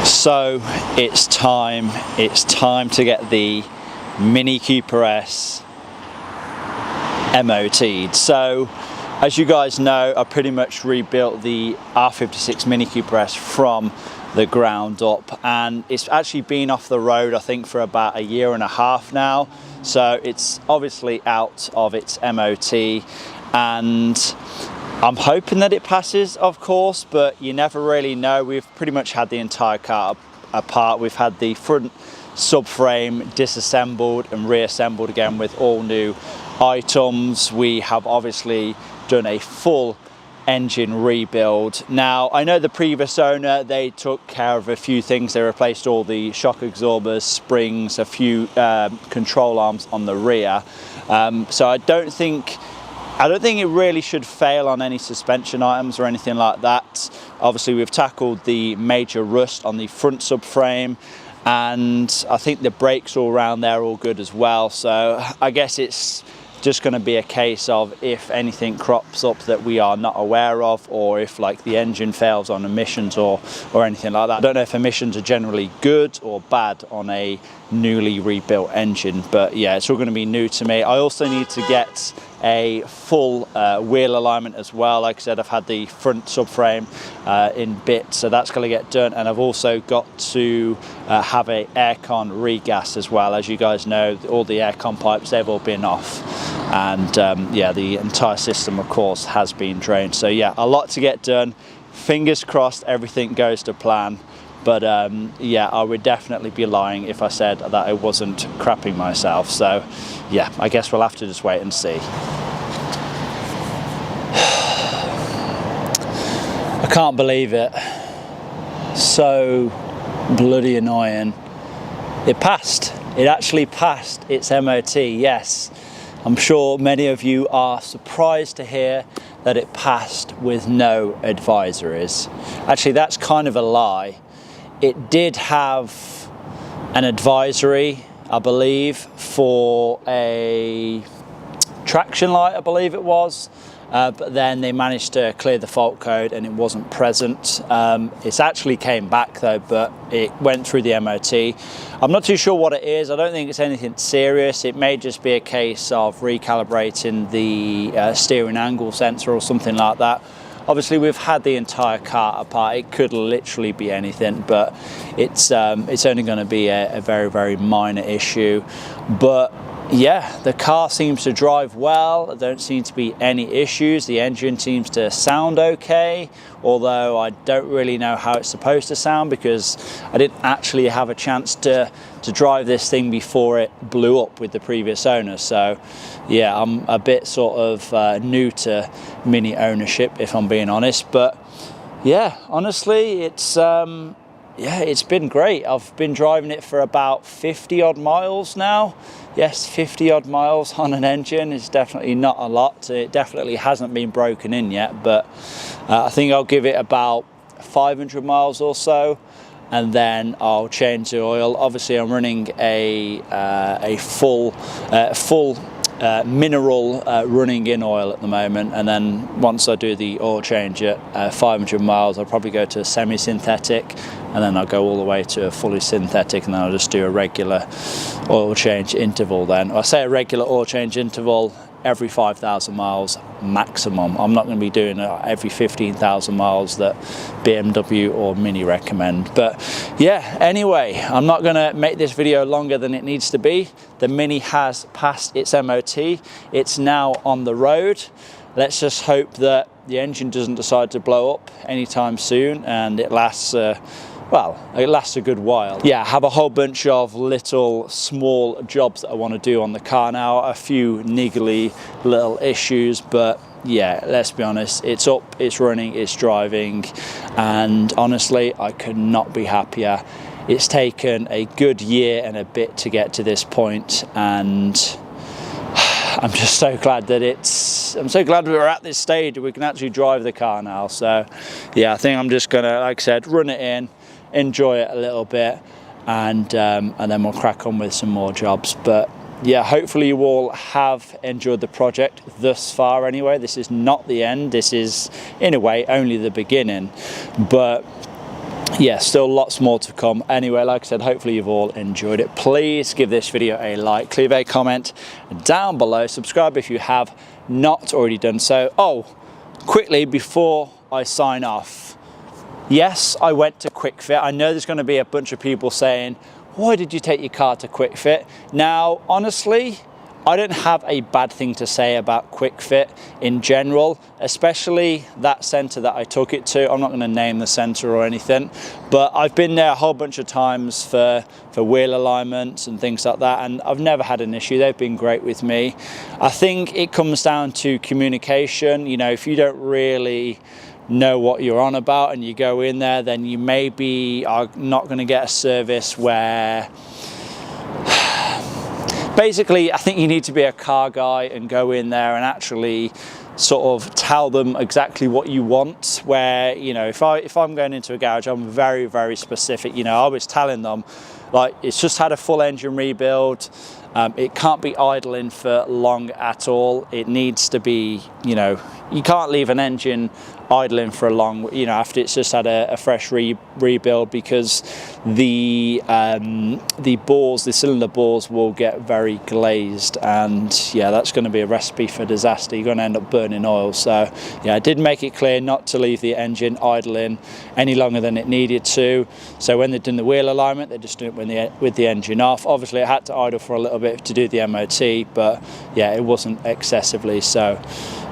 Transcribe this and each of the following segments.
So it's time to get the Mini Cooper S MOT'd. So as you guys know, I pretty much rebuilt the R56 Mini Cooper S from the ground up, and it's actually been off the road I think for about a year and a half now, so it's obviously out of its MOT, and I'm hoping that it passes, of course, but you never really know. We've pretty much had the entire car apart. We've had the front subframe disassembled and reassembled again with all new items. We have obviously done a full engine rebuild. Now, I know the previous owner, they took care of a few things. They replaced all the shock absorbers, springs, a few control arms on the rear. So I don't think it really should fail on any suspension items or anything like that. Obviously, we've tackled the major rust on the front subframe, and I think the brakes all around there are all good as well. So I guess it's just going to be a case of if anything crops up that we are not aware of, or if like the engine fails on emissions or anything like that. I don't know if emissions are generally good or bad on a newly rebuilt engine, but yeah, it's all going to be new to me. I also need to get a full wheel alignment as well. Like I said, I've had the front subframe in bits, so that's going to get done, and I've also got to have a aircon regas as well. As you guys know, all the aircon pipes, they've all been off, and yeah, the entire system of course has been drained. So yeah, a lot to get done. Fingers crossed everything goes to plan. But yeah, I would definitely be lying if I said that I wasn't crapping myself. So yeah, I guess we'll have to just wait and see. I can't believe it. So bloody annoying. It passed. It actually passed its MOT, yes. I'm sure many of you are surprised to hear that it passed with no advisories. Actually, that's kind of a lie. It did have an advisory, I believe, for a traction light, I believe it was, but then they managed to clear the fault code and it wasn't present. It's actually came back though, but it went through the MOT. I'm not too sure what it is. I don't think it's anything serious. It may just be a case of recalibrating the steering angle sensor or something like that. Obviously, we've had the entire car apart. It could literally be anything, but it's only going to be a very, very minor issue. But yeah, the car seems to drive well. There don't seem to be any issues. The engine seems to sound okay, although I don't really know how it's supposed to sound because I didn't actually have a chance to drive this thing before it blew up with the previous owner. So yeah, I'm a bit sort of new to Mini ownership, if I'm being honest. But yeah, honestly, it's yeah, it's been great. I've been driving it for about 50 odd miles now. Yes, 50 odd miles on an engine is definitely not a lot. It definitely hasn't been broken in yet, but I think I'll give it about 500 miles or so, and then I'll change the oil. Obviously, I'm running a full mineral running in oil at the moment, and then once I do the oil change at 500 miles, I'll probably go to a semi-synthetic, and then I'll go all the way to a fully synthetic, and then I'll just do a regular oil change interval. Then I say a regular oil change interval every 5,000 miles maximum. I'm not going to be doing it every 15,000 miles that BMW or Mini recommend. But yeah, anyway, I'm not going to make this video longer than it needs to be. The Mini has passed its MOT. It's now on the road. Let's just hope that the engine doesn't decide to blow up anytime soon, and it lasts well, it lasts a good while. Yeah, I have a whole bunch of little small jobs that I want to do on the car now, a few niggly little issues, but yeah, let's be honest, it's up, it's running, it's driving, and honestly, I could not be happier. It's taken a good year and a bit to get to this point, and I'm just so glad that I'm so glad we're at this stage we can actually drive the car now. So yeah, I think I'm just gonna, like I said, run it in, enjoy it a little bit, and then we'll crack on with some more jobs. But yeah, hopefully you all have enjoyed the project thus far anyway. This is not the end. This is, in a way, only the beginning. But yeah, still lots more to come. Anyway, like I said, hopefully you've all enjoyed it. Please give this video a like, leave a comment down below, subscribe if you have not already done so. Oh, quickly before I sign off, yes, I went to Quick Fit. I know there's going to be a bunch of people saying, why did you take your car to Quick Fit? Now, honestly, I don't have a bad thing to say about Quick Fit in general, especially that centre that I took it to. I'm not going to name the centre or anything, but I've been there a whole bunch of times for wheel alignments and things like that, and I've never had an issue. They've been great with me. I think it comes down to communication. You know, if you don't really know what you're on about and you go in there, then you maybe are not going to get a service where basically, I think you need to be a car guy and go in there and actually sort of tell them exactly what you want. Where, you know, if I'm going into a garage, I'm very, very specific. You know, I was telling them, like, it's just had a full engine rebuild. It can't be idling for long at all. It needs to be, you know, you can't leave an engine idling for a long, you know, after it's just had a fresh rebuild, because the bores, the cylinder bores, will get very glazed, and yeah, that's going to be a recipe for disaster. You're going to end up burning oil. So yeah, I did make it clear not to leave the engine idling any longer than it needed to. So when they're doing the wheel alignment, they just do it with the engine off. Obviously, it had to idle for a little bit to do the MOT, but yeah, it wasn't excessively. So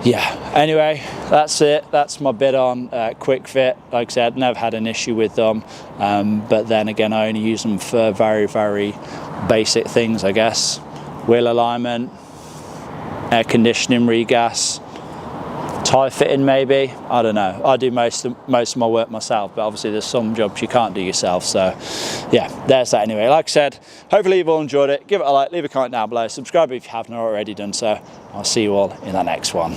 yeah, anyway, that's it. That's my bit on Quick Fit. Like I said, never had an issue with them, but then again, I only use them for very, very basic things, I guess. Wheel alignment, air conditioning, regas, tyre fitting maybe, I don't know. I do most of my work myself, but obviously there's some jobs you can't do yourself. So yeah, there's that anyway. Like I said, hopefully you've all enjoyed it. Give it a like, leave a comment down below, subscribe if you haven't already done so. I'll see you all in the next one.